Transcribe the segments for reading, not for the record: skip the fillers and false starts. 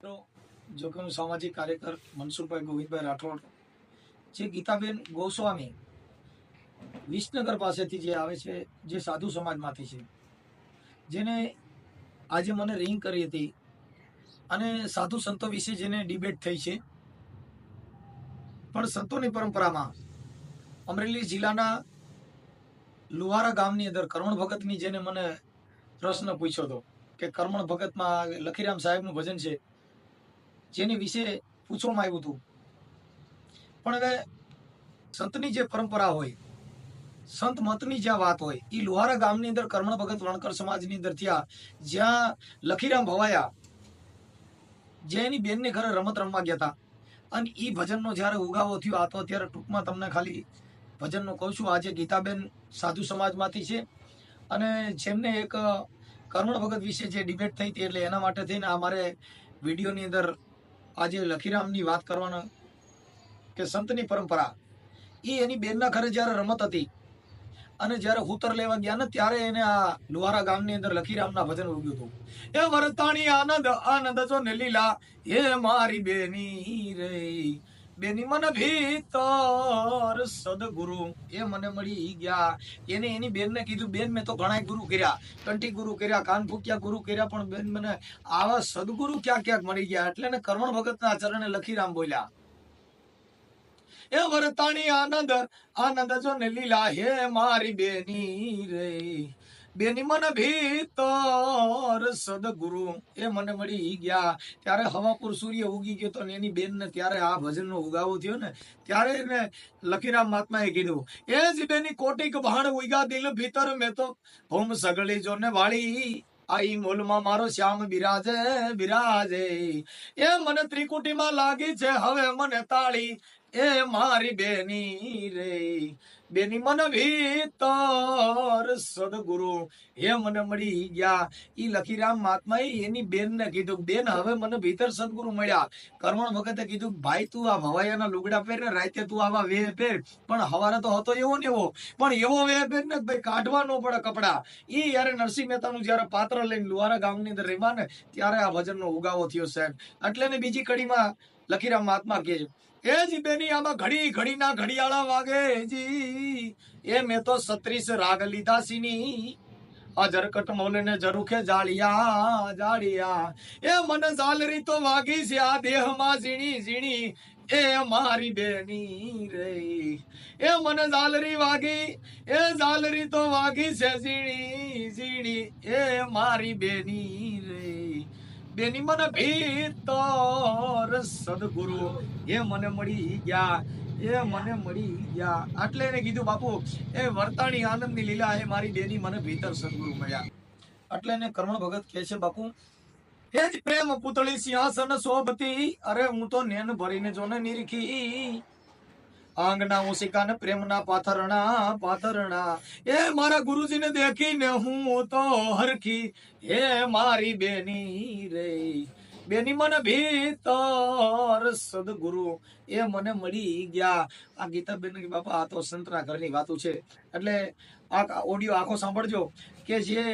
જો કે હું સામાજિક કાર્યકર મનસુખભાઈ ગોવિંદભાઈ રાઠોડ, જે ગીતાબેન ગોસ્વામી વિસનગર પાસેથી જે આવે છે, જે સાધુ સમાજમાંથી છે, જેને આજે મને રિંગ કરી હતી અને સાધુ સંતો વિશે જેને ડિબેટ થઈ છે. પણ સંતોની પરંપરામાં અમરેલી જિલ્લાના લુહારા ગામની અંદર કરમણ ભગતની જેને મને પ્રશ્ન પૂછ્યો હતો કે કરમણ ભગતમાં લખીરામ સાહેબનું ભજન છે, જેની વિશે પૂછવામાં આવ્યું હતું. પણ હવે સંતની જે પરંપરા હોય, સંત મતની જ્યાં વાત હોય, એ લુહારા ગામની અંદર કરમણ ભગત વણકર સમાજની અંદર થયા, જ્યાં લખીરામ ભવાયા, જે એની બેનને ઘરે રમત રમવા ગયા હતા. અને એ ભજનનો જ્યારે ઉગાવો થયો, આ તો અત્યારે ટૂંકમાં તમને ખાલી ભજનનો કહું છું. આજે ગીતાબેન સાધુ સમાજમાંથી છે અને જેમને એક કરમણ ભગત વિશે જે ડિબેટ થઈ હતી, એટલે એના માટે થઈને આ મારે વિડીયોની અંદર આજે લખીરામની વાત કરવાનો કે સંતની પરંપરા એ એની બેનના ઘરે જ્યારે રમત હતી અને જ્યારે હુતર લેવા ગયા ને, ત્યારે એને આ લુહારા ગામની અંદર લખીરામના ભજન ઉગ્યું હતું. એ વરતાણી આનંદ આનંદ જો ને લીલા, એ મારી બેની રે બેની મન ભીતર સદગુરુ એ મને મળી ગયા. એને એની બેનને કીધું, બેન મેં તો ઘણા ગુરુ કર્યા, કંઠી ગુરુ કર્યા, કાન ફૂક્યા ગુરુ કર્યા, પણ બેન મને આવા સદગુરુ ક્યાંક ક્યાંક મળી ગયા. એટલે એને કરમણ ભગતના ચરણે લખીરામ બોલ્યા, એ વરતાણી આનંદ આનંદ જો ને લીલા, હે મારી બેની રે બેની મન ભીતર સદગુરુ એ મને મળી ગયા. ત્યારે હવાપુર સૂર્ય ઉગી ગયો તો એની બેનને ત્યારે આ ભજનનો ઉગાવો થયો ને, ત્યારે એને લખીરામ મહાત્માએ કીધું, એ જ બેની કોટિક ભાણ ઉગ્યા દિલ ભીતર, મેં તો ભૂમ સગળી જોને વાળી, આઈ મોલમાં મારો શ્યામ બિરાજે બિરાજે. એ મને ત્રિકુટીમાં લાગી છે હવે મને તાળી, એ મારી બેની રે બેની મન ભીતર સદગુરુ એ મને મળી ગયા. ઈ લખીરામ મહાત્માએ એની બેનને કીધું, બેન હવે મને ભીતર સદગુરુ મળ્યા. કરમણ ભગતે કીધું, ભાઈ તું આ ભવાયાના લુગડા પહેર ને, રાતે તું આવા વેહ પહેર, પણ હવારે તો હતો એવો ને એવો, પણ એવો વેહ પહેર ને ભાઈ કાઢવા ન પડે કપડા. ઈ યારે નરસિંહ મહેતાનું જયારે પાત્ર લઈને લુહારા ગામની અંદર રેવા ને, ત્યારે આ ભજનનો ઉગાવો થયો સાહેબ. એટલે ને બીજી કડીમાં લખીરામ મહાત્મા કહે છે, એ જી બેની આમાં ઘડી ઘડી ના ઘડિયાળા વાગે જી, એ મેં તો 36 રાગ લીધા સીની, આ જરકટ મોલે ને જરૂખે જાળિયા જાળિયા. એ મને ઝાલરી તો વાગી છે આ દેહમાં ઝીણી ઝીણી, એ મારી બેની રે એ મને ઝાલરી વાગી, એ ઝાલરી તો વાગી છે ઝીણી ઝીણી, એ મારી બેની રે બેની મને ભીતર સદગુરુ એ મને મળી ગયા, એ મને મળી ગયા. એટલે એને કીધું, બાપુ એ વર્તાણી આનંદની લીલા, એ મારી બેની મને ભીતર સદગુરુ મળ્યા. એટલે એને કરમણ ભગત કહે છે, બાપુ એ જ પ્રેમ પુતળી સિંહાસન શોભતી, અરે હું તો નેન ભરીને જોને નિરખી, આંગના ઓશિકા ને પ્રેમના પાથરણા પાથરણા, એ મારા ગુરુજીને દેખીને હું તો હરખી, હે મારી બેની રે બેની મને ભીતર સદગુરુ એ મને મળી ગયા. આ ગીતાબેન કે બાપા આ તો સંતના ઘરની વાતો છે. એટલે આ ઓડિયો આખો સાંભળજો કે જે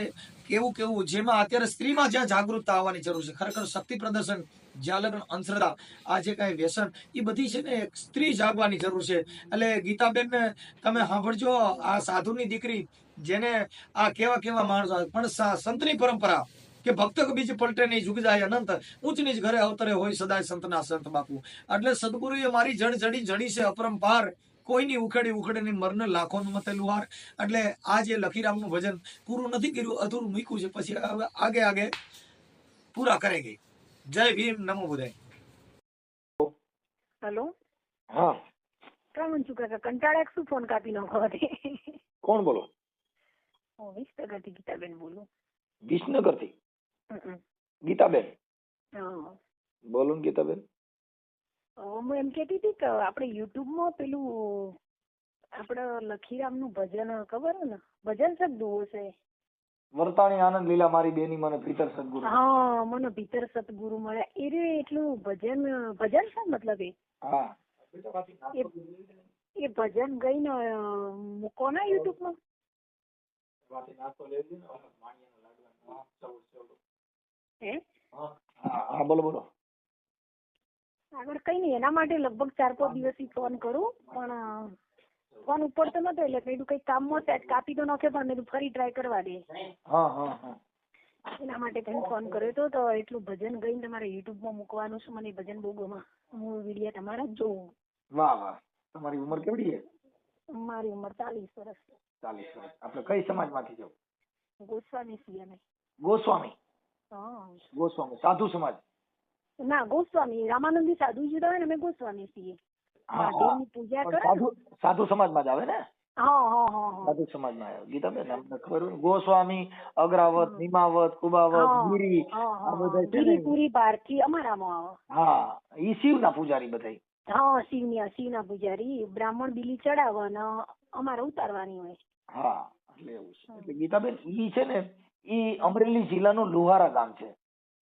કેવું કેવું, જેમાં અત્યારે સ્ત્રીમાં જ્યાં જાગૃતતા આવવાની જરૂર છે. ખરેખર શક્તિ પ્રદર્શન, જ્યાં લગ્ન, અંધશ્રદ્ધા, આ જે કઈ વ્યસન, એ બધી છે ને સ્ત્રી જાગવાની જરૂર છે. એટલે ગીતાબેન ને તમે સાંભળજો, આ સાધુની દીકરી, જેને આ કેવા કેવા માણસો, પણ સંતની પરંપરા કે ભક્ત બીજ પલટે નહીં, જુગ જાય અનંત, ઊંચ નીચ ઘરે અવતરે હોય સદાય સંતના સંત બાપુ. એટલે સદગુરુએ મારી જડ જડી જડી છે અપરંપાર, કોઈની ઉખેડી ઉખેડીની મરને લાખોનું મતે લુહાર. એટલે આ જે લખીરામનું ભજન પૂરું નથી કર્યું, અધૂરું મૂક્યું છે, પછી હવે આગે આગે પૂરા કરેગી. જય ભીમ, નમો બુદ્ધાય. હેલો, હા, કામ છું કાકા, કંટાળા શું ફોન કાપી નાખો હતી. કોણ બોલો? હું વિસનગરથી ગીતાબેન બોલું. વિસનગરથી હમ. ગીતાબેન? હા. બોલો ને ગીતાબેન. હું એમ કહેતી હતી કે આપણે યુટ્યુબમાં પેલું આપણે લખીરામનું ભજન ખબર હે ને, ભજન શબ્દ છે. વર્તાણી આનંદ લીલા, મારી બેની મને ભીતર સદગુરુ. હા, મને ભીતર સતગુરુ મળ્યા. એ રે એટલું ભજન ભજન છે મતલબ હા, એ ભજન ગઈને મૂકો ને યુટ્યુબમાં. હે? હા બોલો બોલો. આગળ કઈ નહીં, એના માટે લગભગ 4-5 દિવસથી ફોન કરું પણ ફોન ઉપડતો નતો એટલે કીધું કઈ કામમાં સેટ કાપી તો નાખ્યો પણ મેં ફરી ટ્રાય કરવા દે. હા હા હા. એના માટે તમે ફોન કર્યો હતો. તો એટલું ભજન ગઈને તમારે યુટ્યુબમાં મૂકવાનું છે. મને ભજન બહુ ગમે. હું વિડીયો તમારા જ જોઉં. વાહ વાહ. તમારી ઉંમર કેવડી છે? મારી ઉંમર 40 વર્ષ. 40 વર્ષ. આપણે કઈ સમાજમાંથી છો? ગોસ્વામી છીએ અમે. ગોસ્વામી? હા. ગોસ્વામી સાધુ સમાજ? ના, ગોસ્વામી રામાનંદી સાધુ જુદા હોય ને અમે ગોસ્વામી છીએ. મહાદેવની પૂજા કરે ને. સાધુ સાધુ સમાજમાં જ આવે ને? હા હા હા હા. સાધુ સમાજમાં આવે. ગીતાબેન અમને ખબર હોય ને, ગોસ્વામી, અગ્રાવત, નિમાવત, કુબાવત, ગિરી આ બધા છે ને. ગિરીપુરી પારથી અમારામાં આવે. હા, ઈ શિવના પૂજારી બધા. હા, શિવના પૂજારી. બ્રાહ્મણ બીલી ચડાવે ને અમારે ઉતારવાની હોય. હા, એટલે એવું છે. એટલે ગીતાબેન ઈ છે ને, ઈ અમરેલી જિલ્લાનું લુહારા ગામ છે.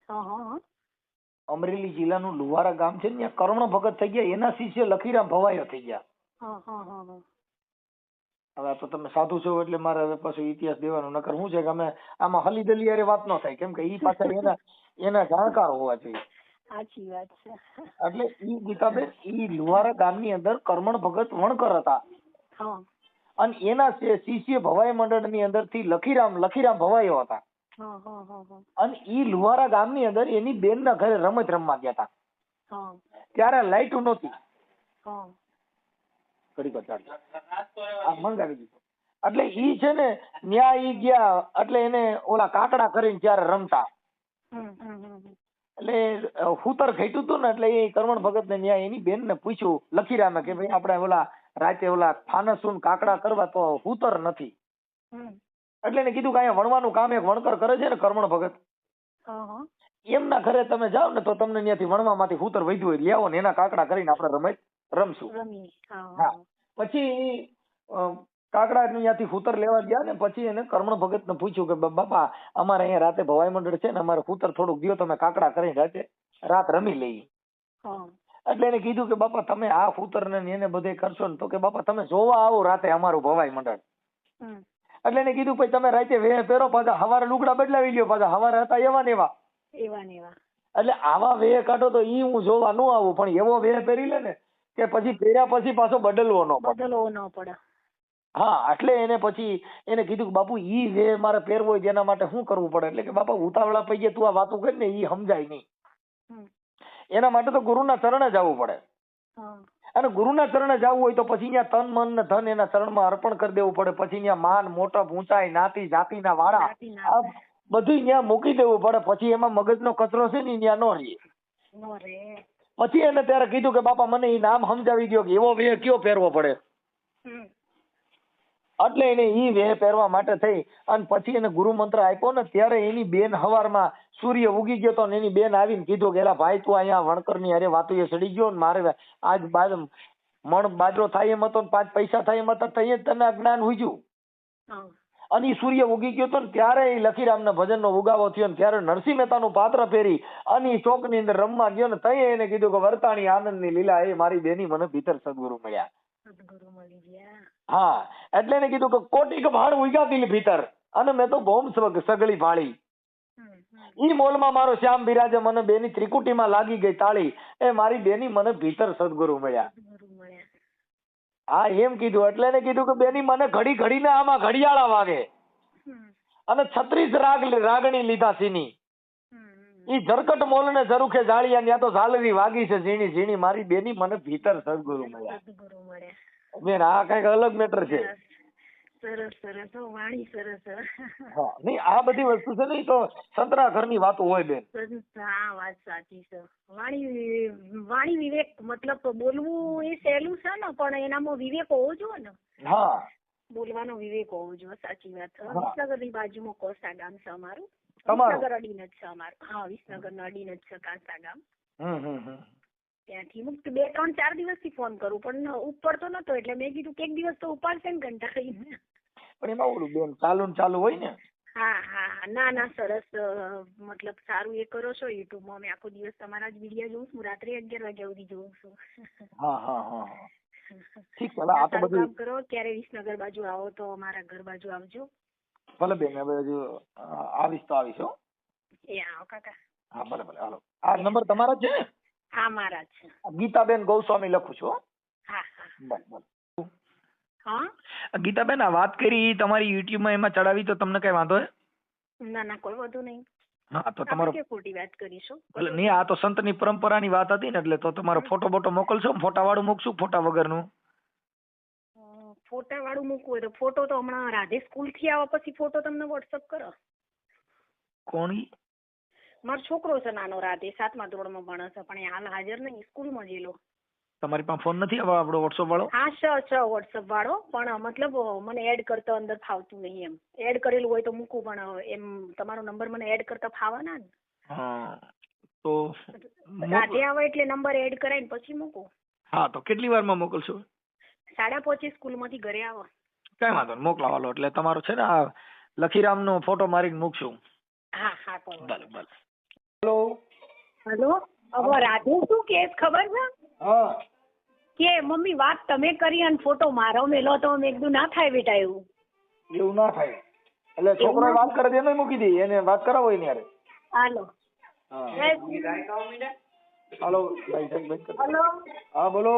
હા હા હા. અમરેલી જિલ્લાનું લુહારા ગામ છે ને, ત્યાં કર્ણ ભગત થઈ ગયા. એના શિષ્ય લખીરામ ભવાયો થઈ ગયા. હા હા હા. હવે તો તમે સાધુ છો એટલે મારે હવે પાછું ઇતિહાસ દેવાનો. નકર શું છે કે અમે આમાં હલી દલી હારે વાત ન થાય, કેમ કે ઈ પાછળ એના જાણકાર હોવા જોઈએ. સાચી વાત છે. એટલે ઈ ગીતાબેન ઈ લુહારા ગામની અંદર કર્મણ ભગત વણકર હતા. હા. અને એના શિષ્ય ભવાઈ મંડળ ની અંદર થી લખીરામ ભવાયો હતા. હા હા હા. અને ઈ લુહારા ગામની અંદર એની બેન ના ઘરે રમત રમવા ગયા હતા. હા. ત્યારે લાઈટ નહોતી. હા. મંગાવી દીધું. એટલે ઈ છે ને ન્યા ઈ ગયા એટલે એને ઓલા કાકડા કરીને ત્યારે રમતા. એટલે હુતર ખેંચ્યું હતું ને, એટલે એ કર્મણ ભગત ને ન્યા એની બેન ને પૂછ્યું લખીરામે કે ભાઈ આપણે ઓલા રાતે ઓલા ફાનસુન કાકડા કરવા તો હુતર નથી. એટલે એને કીધું કે અહીંયા વણવાનું કામ એક વણકર કરે છે ને કર્મણ ભગત, એમના ઘરે તમે જાઓ ને તો તમને ત્યાંથી વણવામાંથી હુતર વધ્યું હોય લેવો ને એના કાકડા કરીને આપણે રમત રમશું. હા. પછી કાકડા ત્યાંથી હુતર લેવા ગયા ને પછી એને કર્મણ ભગત ને પૂછ્યું કે બાપા અમારે અહીંયા રાતે ભવાઈ મંડળ છે ને, અમારે હુતર થોડુંક દો, તમે કાકડા કરીને રાતે રાત રમી લઈએ. એટલે એને કીધું કે બાપા તમે આ હુતર ને એને બધે કરશો ને તો કે બાપા તમે જોવા આવો રાતે અમારું ભવાઈ મંડળ. એટલે એને કીધું ભાઈ તમે રાતે વેહ પહેરો, પાછા હવારે લુગડા બદલાવી લ્યો, પાછા હવારે હતા એવા ને એવા. એટલે આવા વેહ કાઢો તો ઈ હું જોવા ન આવું, પણ એવો વેહ પહેરી લે ને કે પછી પહેર્યા પછી પાછો બદલવો ન પડે. હા, એટલે એને પછી એને કીધું કે બાપુ ઈ વેહ મારે પહેરવો હોય તેના માટે શું કરવું પડે? એટલે કે બાપા ઉતાવળા પૈયે તું આ વાતો કરી ને ઈ સમજાય નહીં. એના માટે તો ગુરુના ચરણે જવું પડે. અને ગુરુના ચરણે જવું હોય તો પછી ત્યાં તન મન ને ધન એના ચરણમાં અર્પણ કરી દેવું પડે. પછી ત્યાં માન મોટપ ઊંચાઈ નાતી જાતિના વાળા આ બધું ત્યાં મૂકી દેવું પડે. પછી એમાં મગજનો કચરો છે ને ત્યાં નો રહે. પછી એને ત્યારે કીધું કે બાપા મને ઈ નામ સમજાવી દો કે એવો વેહ કયો પહેરવો પડે. એટલે એને ઈ વેહ પહેરવા માટે થઈ અને પછી એને ગુરુ મંત્ર આપ્યો ને ત્યારે એની બેન હવારમાં સૂર્ય ઉગી ગયો તો એની બેન આવીને કીધું કે એલા ભાઈ તું અહીંયા વણકર ની અરે વાતું એ સડી ગયો ને મારે આજ મણ બાજરો થાય એમ હતો ને 5 પૈસા થાય એમ હતા તઈ તને જ્ઞાન ઉજ્યું. અને સૂર્ય ઉગી ગયો તો ને ત્યારે એ લખીરામના ભજનનો ઉગાવો થયો ને ત્યારે નરસિંહ મહેતાનું પાત્ર પહેરી અને એ ચોક ની અંદર રમવા ગયો ને તઈ એને કીધું કે વર્તાણી આનંદની લીલા એ મારી બેની મને ભીતર સદગુરુ મળ્યા. હા, એટલે એને કીધું કે કોટી કે ભાણ ઉગાતી ભીતર અને મેં તો ભૌમ સગળી ભાળી. ઈ મોલમાં મારો શ્યામ બિરાજે મને બેની ત્રિકુટીમાં લાગી ગઈ તાળી એ મારી બેની મને ભીતર સદગુરુ મળ્યા. હા, એમ કીધું. એટલે એને કીધું કે બેની મને ઘડી ઘડીને આમાં ઘડિયાળા વાગે અને 36 રાગણી લીધા સીની. ઈ ઝરકટ મોલ ને ઝરુખે જાળિયા ત્યાં તો ઝાલરી વાગી છે ઝીણી ઝીણી મારી બેની મને ભીતર સદગુરુ મળ્યા. બેન આ કઈક અલગ મેટર છે. હા, નહીં આ બધી વસ્તુ છે ને તો સંતરા ઘરની વાતો હોય બેન. હા, વાત સાચી છે. વાણી વિવેક મતલબ બોલવું એ સહેલું છે ને પણ એનામાં વિવેક હોવો જોઈએ ને. હા, બોલવાનો વિવેક હોવો જોઈએ. સાચી વાત. વિસનગર ની બાજુમાં કોસા ગામ છે અમારું. તમારું વિસનગર અડીને જ છે અમારું. હા, વિસનગર ના અડીને જ છે કાસા ગામ. ત્યાંથી મુક્ત 2, 3, 4 દિવસથી ફોન કરું પણ ઉપડતો નતો એટલે મેં કીધું કે એક દિવસ તો ઉપાડશે ને કંટાળીને. પણ એમાં ઓલું બેન ચાલુ હોય ને. હા હા, ના સરસ. મતલબ સારું એ કરો છો યુટ્યુબમાં. મેં આખો દિવસ તમારા જ વિડીયો જોઉં છું. રાત્રે 11 વાગ્યા સુધી જોઉં છું. હા. ઠીક છે. આ તો બધું કામ કરો. ક્યારે વિસનગર બાજુ આવો તો અમારા ઘર બાજુ આવજો. ભલે બેન, હવે હજુ આવીશ હો. એ આવો કાકા. હા ભલે હાલો. આ નંબર તમારો જ છે ને? હા હા મારા જ છે. ગીતાબેન ગોસ્વામી લખું છું હો. હા હા બરાબર. હા ગીતાબેન આ વાત કરી તમારી યુટ્યુબ માં એમાં ચડાવી તો તમને કઈ વાંધો હે? ના ના કોઈ વધુ નહીં. હા તો આપણે તમારો કે ખોટી વાત કરીશું. એટલે નહીં, આ તો સંતની પરંપરાની વાત હતી ને, એટલે તો તમારો ફોટો બોટો મોકલશો, ફોટા વાળું મૂકશું, ફોટા વગરનું? ફોટા વાળું મૂકવું હોય તો ફોટો તો હમણાં રાધે સ્કૂલ થી આવ્યા પછી ફોટો તમને વોટ્સઅપ કરો. કોણ ઈ? મારો છોકરો છે નાનો, રાધે 7મા ધોરણમાં ભણે છે, પણ એ હાલ હાજર નહીં, સ્કૂલમાં જેલો. તમારી પાસે ફોન નથી હવે આપણો વોટ્સઅપ વાળો? હા છે વોટ્સઅપ વાળો, પણ મતલબ મને એડ કરતા અંદર ફાવતું નહીં. એમ એડ કરેલું હોય તો મૂકું, પણ એમ તમારો નંબર મને એડ કરતા ફાવે ના ને. હા તો રાધે આવે એટલે નંબર એડ કરાઈને પછી મૂકું. હા તો કેટલી વારમાં મોકલશો? 5:30 સ્કૂલમાંથી ઘરે આવો. કઈ વાંધો નહીં, મોકલાવાલો. એટલે તમારો છે ને આ લખીરામ નો ફોટો મારીને મૂકશું. હા હા ભલે ભલે. Hello hello. હવે રાધે શું કે ખબર છે હા કે મમ્મી વાત તમે કરી અને ફોટો મારો મેલો, તો મેં કીધું ના થાય બેટા એવું. એવું ના થાય. એટલે છોકરો વાત કરે છે એને મૂકી દઈએ, એને વાત કરાવો એને યાર. હાલો. હાલો ભાઈ સાહેબ. હેલો. હા બોલો.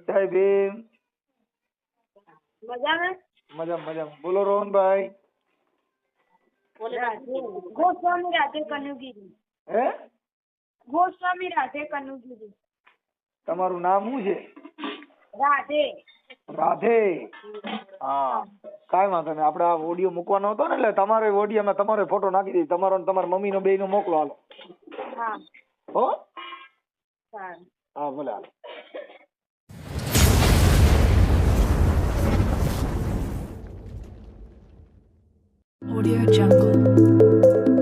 જય ભીમ. મજામાં? મજામાં. બોલો રોહનભાઈ. ગોસ્વામી રાધે કનુગીરી. હે? ગોસ્વામી રાધે કનુગીરી. તમારું નામ શું છે? રાધે. રાધે. હા કાંઈ વાંધો નહીં, આપણે આ ઓડિયો મૂકવાનો હતો ને, એટલે તમારે ઓડિયોમાં તમારો ફોટો નાખી દઈએ, તમારો ને તમારા મમ્મીનો બેયનો મોકલો. હાલો. હા હો. સારું. હા ભલે. હાલો. Audio Jungle.